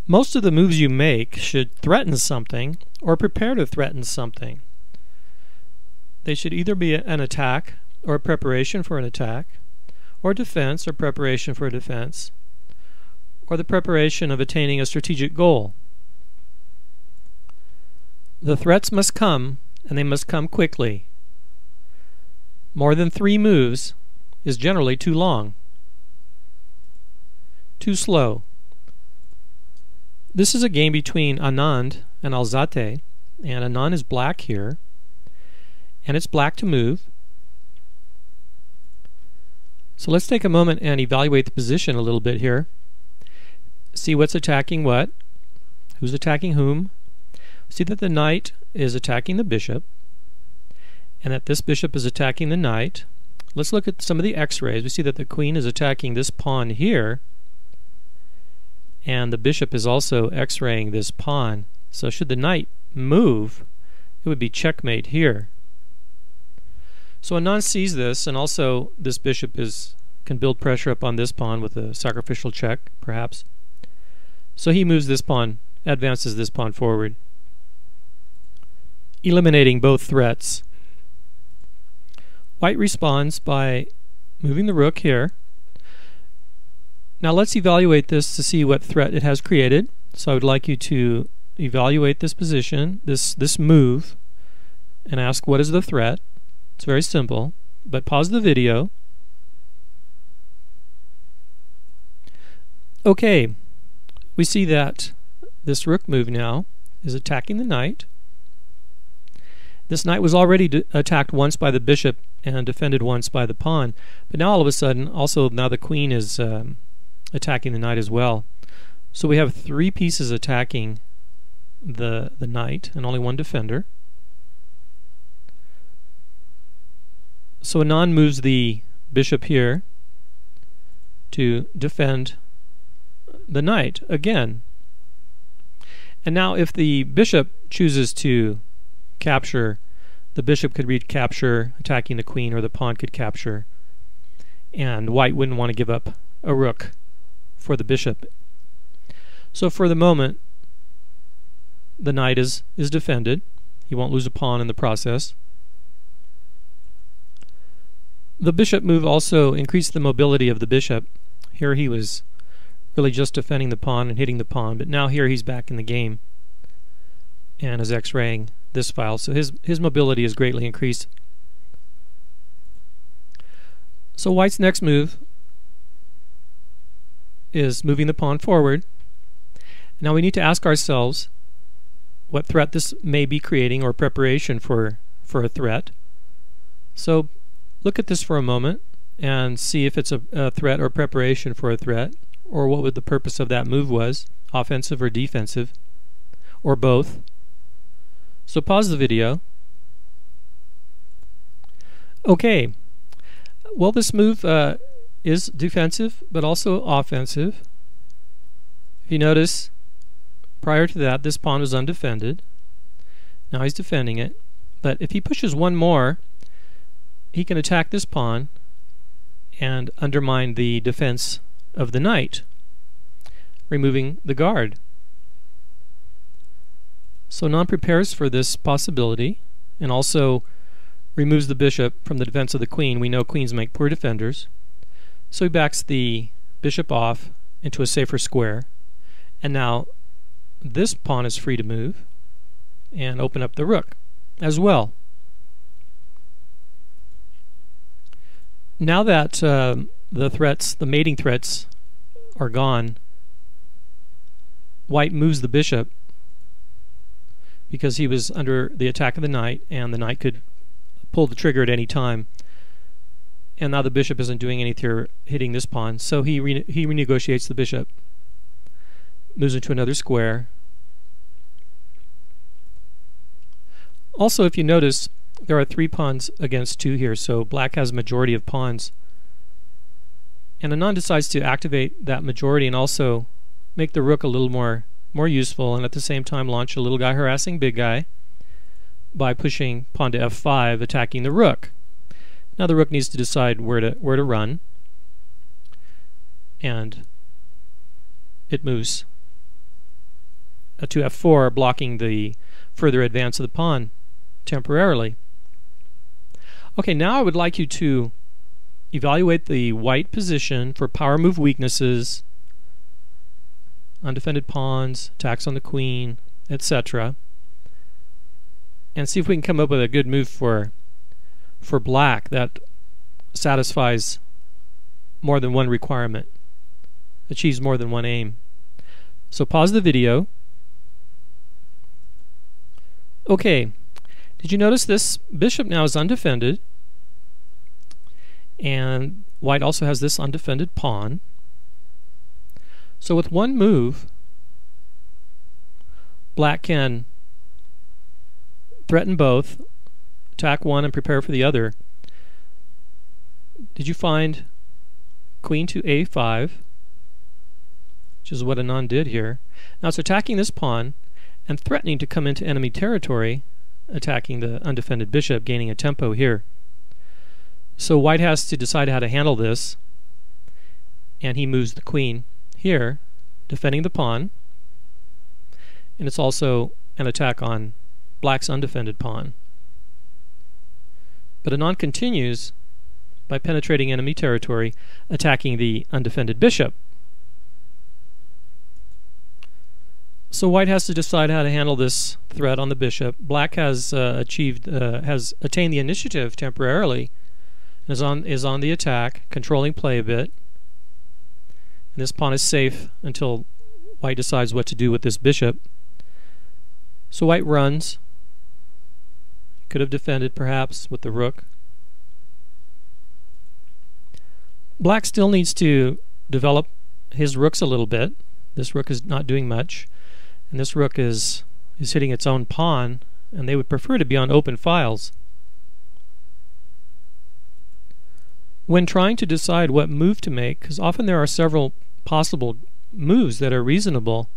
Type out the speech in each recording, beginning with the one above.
Most of the moves you make should threaten something or prepare to threaten something. They should either be an attack or a preparation for an attack, or defense or preparation for a defense, or the preparation of attaining a strategic goal. The threats must come, and they must come quickly. More than 3 moves is generally too long, too slow. This is a game between Anand and Alzate, and Anand is black here, and it's black to move. So let's take a moment and evaluate the position a little bit here. See what's attacking what, who's attacking whom. See that the knight is attacking the bishop, and that this bishop is attacking the knight. Let's look at some of the x-rays. We see that the queen is attacking this pawn here, and the bishop is also x-raying this pawn. So should the knight move, it would be checkmate here. So Anand sees this, and also this bishop can build pressure up on this pawn with a sacrificial check, perhaps. So he moves this pawn, advances this pawn forward, eliminating both threats. White responds by moving the rook here. Now let's evaluate this to see what threat it has created. So I would like you to evaluate this position, this move, and ask what is the threat. It's very simple, but pause the video. Okay, we see that this rook move now is attacking the knight. This knight was already attacked once by the bishop and defended once by the pawn, but now all of a sudden also now the queen is attacking the knight as well. So we have 3 pieces attacking the knight and only 1 defender. So Anand moves the bishop here to defend the knight again. And now if the bishop chooses to capture, the bishop could read capture, attacking the queen, or the pawn could capture. And white wouldn't want to give up a rook for the bishop. So for the moment, the knight is defended. He won't lose a pawn in the process. The bishop move also increased the mobility of the bishop. Here he was really just defending the pawn and hitting the pawn, but now here he's back in the game and is x-raying this file, so his mobility is greatly increased. So white's next move is moving the pawn forward. Now we need to ask ourselves what threat this may be creating, or preparation for a threat. So look at this for a moment and see if it's a threat or preparation for a threat, or what would the purpose of that move was, offensive or defensive, or both. So pause the video. Okay, well, this move is defensive but also offensive. If you notice, prior to that this pawn was undefended. Now he's defending it, but if he pushes one more, he can attack this pawn and undermine the defense of the knight, removing the guard. So Anand prepares for this possibility and also removes the bishop from the defense of the queen. We know queens make poor defenders. So he backs the bishop off into a safer square, and now this pawn is free to move and open up the rook as well. Now that the mating threats are gone, white moves the bishop because he was under the attack of the knight, and the knight could pull the trigger at any time. And now the bishop isn't doing anything hitting this pawn, so he renegotiates the bishop, moves into another square. Also, if you notice, there are 3 pawns against 2 here, so black has a majority of pawns. And Anand decides to activate that majority and also make the rook a little more useful, and at the same time launch a little guy harassing big guy by pushing pawn to f5, attacking the rook. Now the rook needs to decide where to run, and it moves to f4, blocking the further advance of the pawn temporarily. Okay, now I would like you to evaluate the white position for power move weaknesses, undefended pawns, attacks on the queen, etc., and see if we can come up with a good move for black that satisfies more than one requirement, achieves more than one aim. So pause the video. Okay, did you notice this bishop now is undefended, and white also has this undefended pawn. So with one move, black can threaten both, attack one and prepare for the other. Did you find queen to a5, which is what Anand did here? Now it's attacking this pawn and threatening to come into enemy territory, attacking the undefended bishop, gaining a tempo here. So white has to decide how to handle this, and he moves the queen here, defending the pawn, and it's also an attack on black's undefended pawn. But Anand continues by penetrating enemy territory, attacking the undefended bishop. So white has to decide how to handle this threat on the bishop. Black has attained the initiative temporarily, and is on the attack, controlling play a bit. And this pawn is safe until white decides what to do with this bishop. So white runs. Could have defended perhaps with the rook. Black still needs to develop his rooks a little bit. This rook is not doing much, and this rook is hitting its own pawn, and they would prefer to be on open files. When trying to decide what move to make, because often there are several possible moves that are reasonable,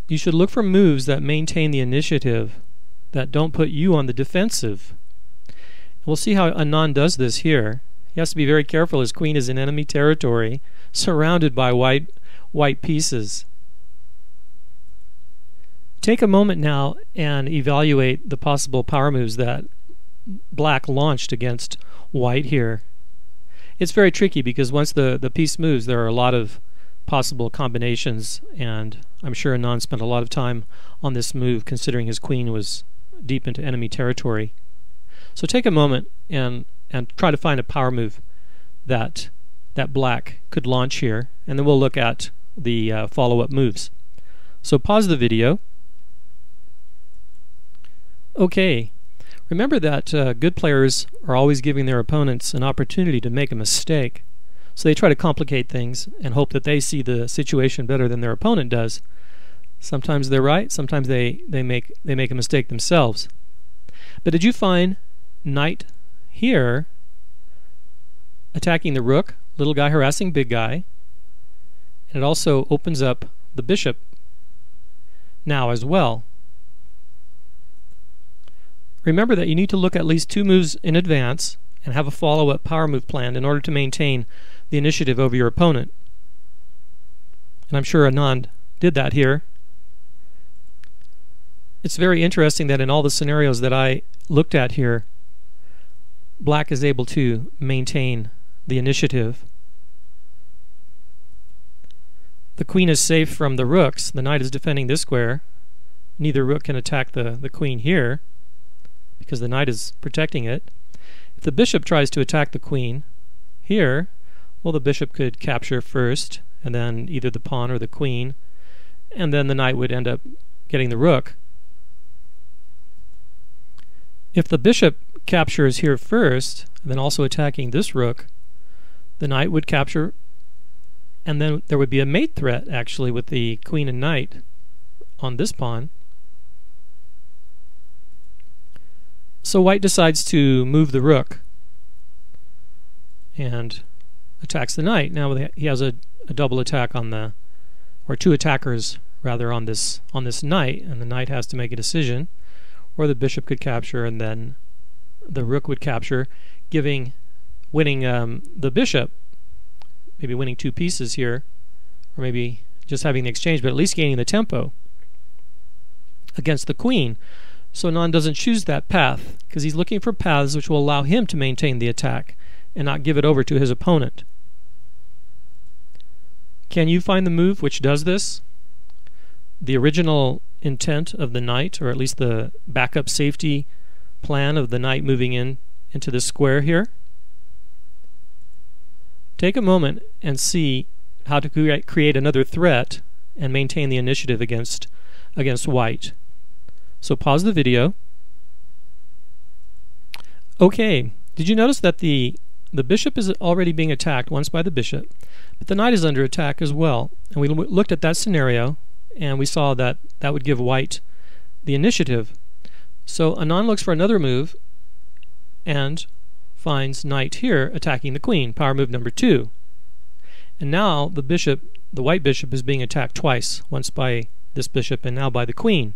you should look for moves that maintain the initiative, that don't put you on the defensive. We'll see how Anand does this here. He has to be very careful. His queen is in enemy territory, surrounded by white pieces. Take a moment now and evaluate the possible power moves that black launched against white here. It's very tricky because once the piece moves, there are a lot of possible combinations, and I'm sure Anand spent a lot of time on this move considering his queen was deep into enemy territory. So take a moment and try to find a power move that black could launch here, and then we'll look at the follow-up moves. So pause the video. Okay, remember that good players are always giving their opponents an opportunity to make a mistake. So they try to complicate things and hope that they see the situation better than their opponent does. Sometimes they're right, sometimes they make a mistake themselves. But did you find knight here attacking the rook, little guy harassing big guy, and it also opens up the bishop now as well. Remember that you need to look at least two moves in advance and have a follow-up power move planned in order to maintain the initiative over your opponent. And I'm sure Anand did that here. It's very interesting that in all the scenarios that I looked at here, black is able to maintain the initiative. The queen is safe from the rooks. The knight is defending this square. Neither rook can attack the queen here because the knight is protecting it. If the bishop tries to attack the queen here, well, the bishop could capture first, and then either the pawn or the queen, and then the knight would end up getting the rook. If the bishop captures here first, and then also attacking this rook, the knight would capture, and then there would be a mate threat actually with the queen and knight on this pawn. So white decides to move the rook and attacks the knight. Now he has a double attack on the, or two attackers rather, on this knight, and the knight has to make a decision. Or the bishop could capture, and then the rook would capture, winning the bishop, maybe winning two pieces here, or maybe just having the exchange, but at least gaining the tempo. against the queen. So Anand doesn't choose that path because he's looking for paths which will allow him to maintain the attack and not give it over to his opponent. Can you find the move which does this? The original intent of the knight, or at least the backup safety plan of the knight moving into this square here? Take a moment and see how to create another threat and maintain the initiative against white. So pause the video. Okay, did you notice that the bishop is already being attacked once by the bishop, but the knight is under attack as well? And we looked at that scenario and we saw that that would give white the initiative. So Anand looks for another move and finds knight here attacking the queen, power move number 2. And now the white bishop is being attacked twice, once by this bishop and now by the queen.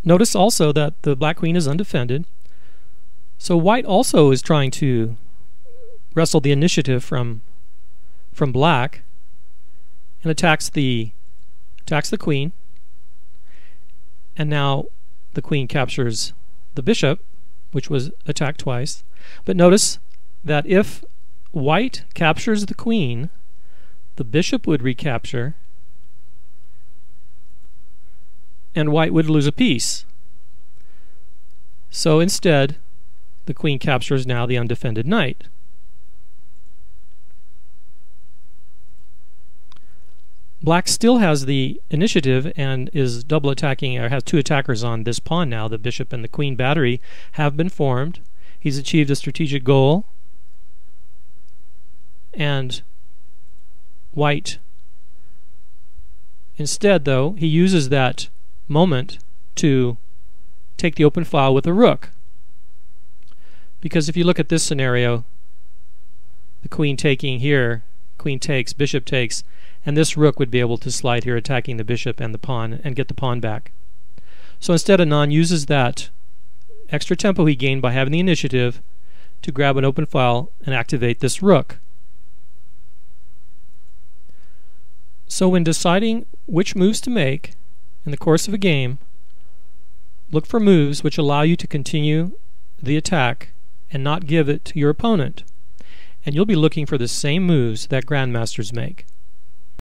Notice also that the black queen is undefended. So white also is trying to wrestle the initiative from black and attacks the queen. And now the queen captures the bishop, which was attacked twice. But notice that if white captures the queen, the bishop would recapture and white would lose a piece. So instead, the queen captures now the undefended knight. Black still has the initiative and is double attacking, or has 2 attackers on this pawn now. The bishop and the queen battery have been formed. He's achieved a strategic goal. And white, instead though, he uses that moment to take the open file with a rook. Because if you look at this scenario, the queen taking here, queen takes, bishop takes, and this rook would be able to slide here attacking the bishop and the pawn and get the pawn back. So instead Anand uses that extra tempo he gained by having the initiative to grab an open file and activate this rook. So when deciding which moves to make in the course of a game, look for moves which allow you to continue the attack and not give it to your opponent. And you'll be looking for the same moves that grandmasters make.